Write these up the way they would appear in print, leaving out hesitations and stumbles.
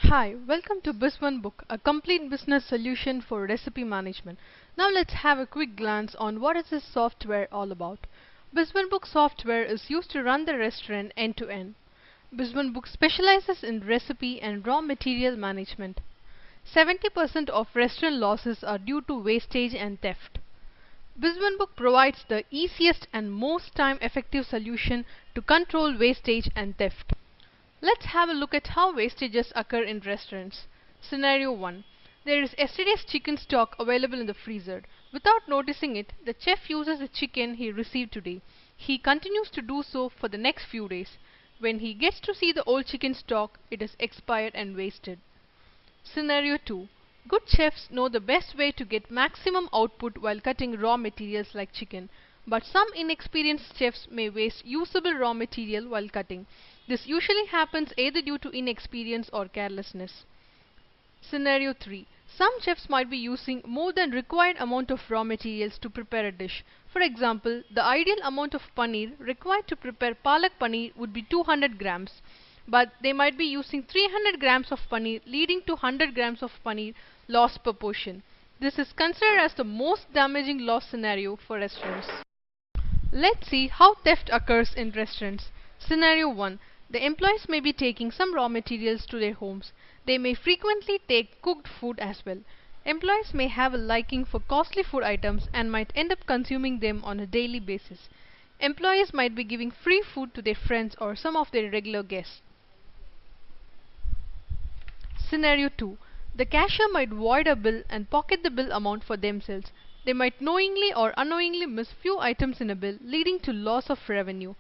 Hi, welcome to Biz1book, a complete business solution for recipe management. Now let's have a quick glance on what is this software all about. Biz1book software is used to run the restaurant end to end. Biz1book specializes in recipe and raw material management. 70% of restaurant losses are due to wastage and theft. Biz1book provides the easiest and most time-effective solution to control wastage and theft. Let's have a look at how wastages occur in restaurants. Scenario 1. There is yesterday's chicken stock available in the freezer. Without noticing it, the chef uses the chicken he received today. He continues to do so for the next few days. When he gets to see the old chicken stock, it is expired and wasted. Scenario 2. Good chefs know the best way to get maximum output while cutting raw materials like chicken, but some inexperienced chefs may waste usable raw material while cutting. This usually happens either due to inexperience or carelessness. Scenario 3. Some chefs might be using more than required amount of raw materials to prepare a dish. For example, the ideal amount of paneer required to prepare palak paneer would be 200 grams, but they might be using 300 grams of paneer, leading to 100 grams of paneer loss per portion. This is considered as the most damaging loss scenario for restaurants. Let's see how theft occurs in restaurants. Scenario 1. The employees may be taking some raw materials to their homes. They may frequently take cooked food as well. Employees may have a liking for costly food items and might end up consuming them on a daily basis. Employees might be giving free food to their friends or some of their regular guests. Scenario 2. The cashier might void a bill and pocket the bill amount for themselves. They might knowingly or unknowingly miss few items in a bill, leading to loss of revenue.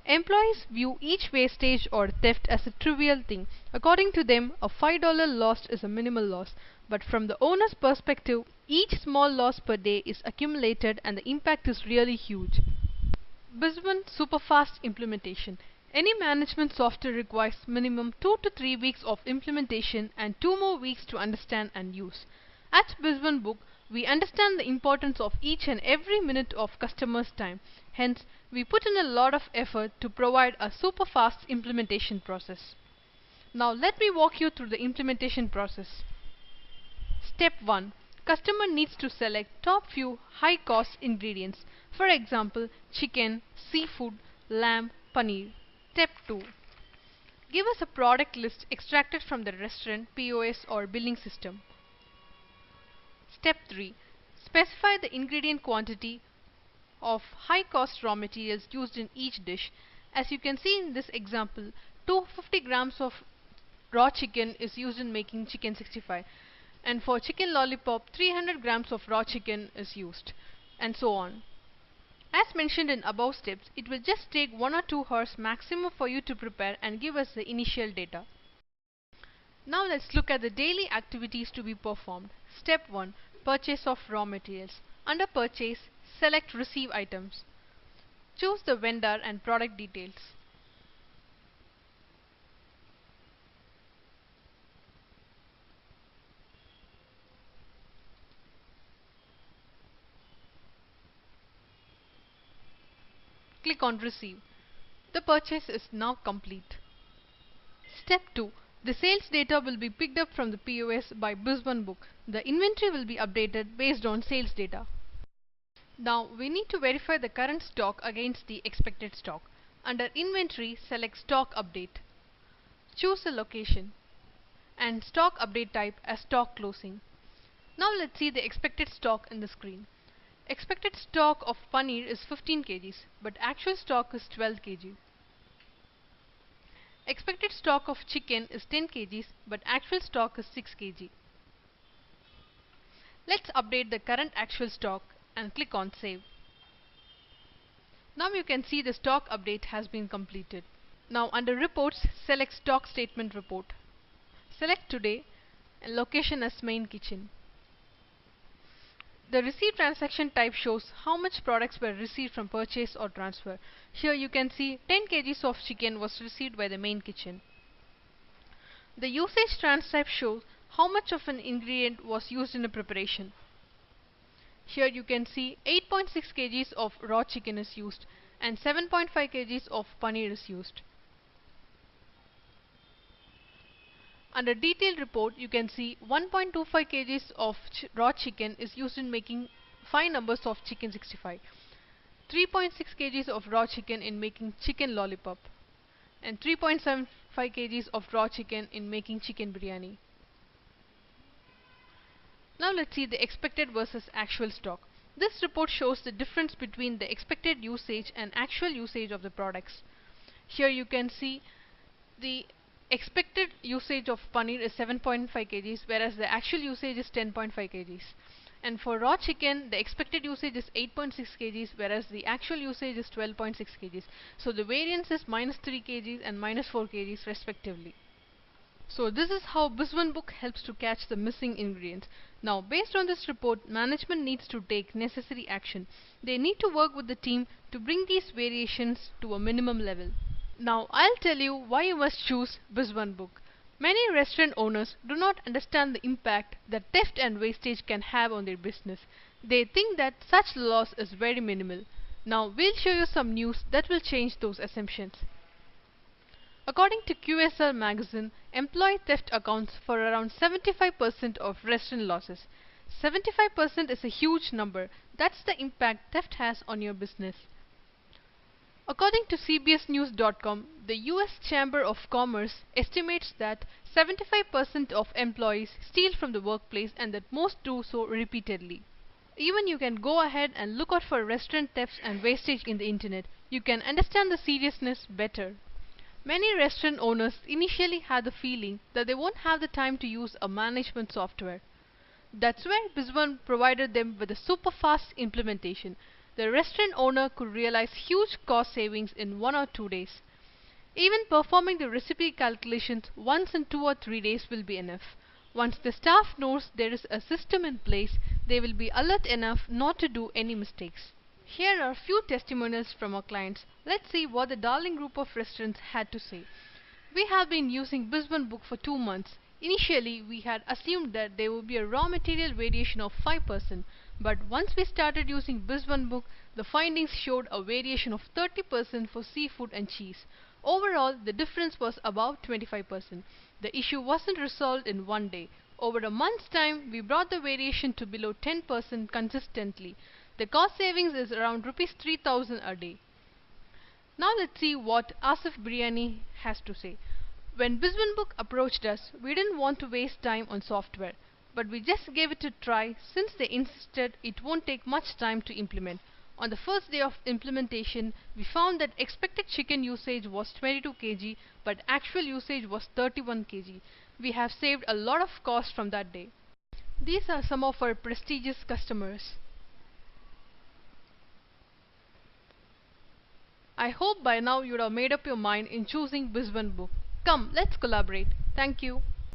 Employees view each wastage or theft as a trivial thing. According to them, a $5 loss is a minimal loss. But from the owner's perspective, each small loss per day is accumulated and the impact is really huge. Biz1 Superfast Implementation. Any management software requires minimum 2 to 3 weeks of implementation and 2 more weeks to understand and use. At Biz1book, we understand the importance of each and every minute of customers' time. Hence, we put in a lot of effort to provide a super fast implementation process. Now let me walk you through the implementation process. Step 1. Customer needs to select top few high-cost ingredients. For example, chicken, seafood, lamb, paneer. Step 2. Give us a product list extracted from the restaurant, POS or billing system. Step 3. Specify the ingredient quantity of high-cost raw materials used in each dish. As you can see in this example, 250 grams of raw chicken is used in making chicken 65, and for chicken lollipop 300 grams of raw chicken is used, and so on. As mentioned in above steps, it will just take 1 or 2 hours maximum for you to prepare and give us the initial data. Now let's look at the daily activities to be performed. Step 1. Purchase of raw materials. Under purchase, select receive items. Choose the vendor and product details. Click on receive. The purchase is now complete. Step 2. The sales data will be picked up from the POS by Biz1book. The inventory will be updated based on sales data. Now we need to verify the current stock against the expected stock. Under inventory, select stock update. Choose a location and stock update type as stock closing. Now let's see the expected stock in the screen. Expected stock of paneer is 15 kg, but actual stock is 12 kg. Expected stock of chicken is 10 kg, but actual stock is 6 kg. Let's update the current actual stock and click on save. Now you can see the stock update has been completed. Now under reports, select stock statement report. Select today and location as main kitchen. The receipt transaction type shows how much products were received from purchase or transfer. Here you can see 10 kg of chicken was received by the main kitchen. The usage trans type shows how much of an ingredient was used in a preparation. Here you can see 8.6 kg of raw chicken is used and 7.5 kg of paneer is used. Under detailed report, you can see 1.25 kgs of raw chicken is used in making 5 numbers of chicken 65, 3.6 kgs of raw chicken in making chicken lollipop, and 3.75 kgs of raw chicken in making chicken biryani. Now let's see the expected versus actual stock. This report shows the difference between the expected usage and actual usage of the products. Here you can see the expected usage of paneer is 7.5 kgs, whereas the actual usage is 10.5 kgs. And for raw chicken, the expected usage is 8.6 kgs, whereas the actual usage is 12.6 kgs. So the variance is -3 kgs and -4 kgs respectively. So this is how Biz1book helps to catch the missing ingredients. Now, based on this report, management needs to take necessary action. They need to work with the team to bring these variations to a minimum level. Now, I'll tell you why you must choose Biz1book. Many restaurant owners do not understand the impact that theft and wastage can have on their business. They think that such loss is very minimal. Now, we'll show you some news that will change those assumptions. According to QSR magazine, employee theft accounts for around 75% of restaurant losses. 75% is a huge number. That's the impact theft has on your business. According to CBSNews.com, the US Chamber of Commerce estimates that 75% of employees steal from the workplace and that most do so repeatedly. Even you can go ahead and look out for restaurant thefts and wastage in the internet. You can understand the seriousness better. Many restaurant owners initially had the feeling that they won't have the time to use a management software. That's where Biz1 provided them with a super fast implementation. The restaurant owner could realize huge cost savings in 1 or 2 days. Even performing the recipe calculations once in 2 or 3 days will be enough. Once the staff knows there is a system in place, they will be alert enough not to do any mistakes. Here are a few testimonials from our clients. Let's see what the Darling group of restaurants had to say. We have been using Biz1book for 2 months. Initially, we had assumed that there would be a raw material variation of 5%, but once we started using Biz1book, the findings showed a variation of 30% for seafood and cheese. Overall, the difference was about 25%. The issue wasn't resolved in one day. Over a month's time, we brought the variation to below 10% consistently. The cost savings is around Rs 3,000 a day. Now let's see what Asif Biryani has to say. When Biz1book approached us, we didn't want to waste time on software, but we just gave it a try since they insisted it won't take much time to implement. On the first day of implementation, we found that expected chicken usage was 22 kg, but actual usage was 31 kg. We have saved a lot of cost from that day. These are some of our prestigious customers. I hope by now you would have made up your mind in choosing Biz1book. Come, let's collaborate. Thank you.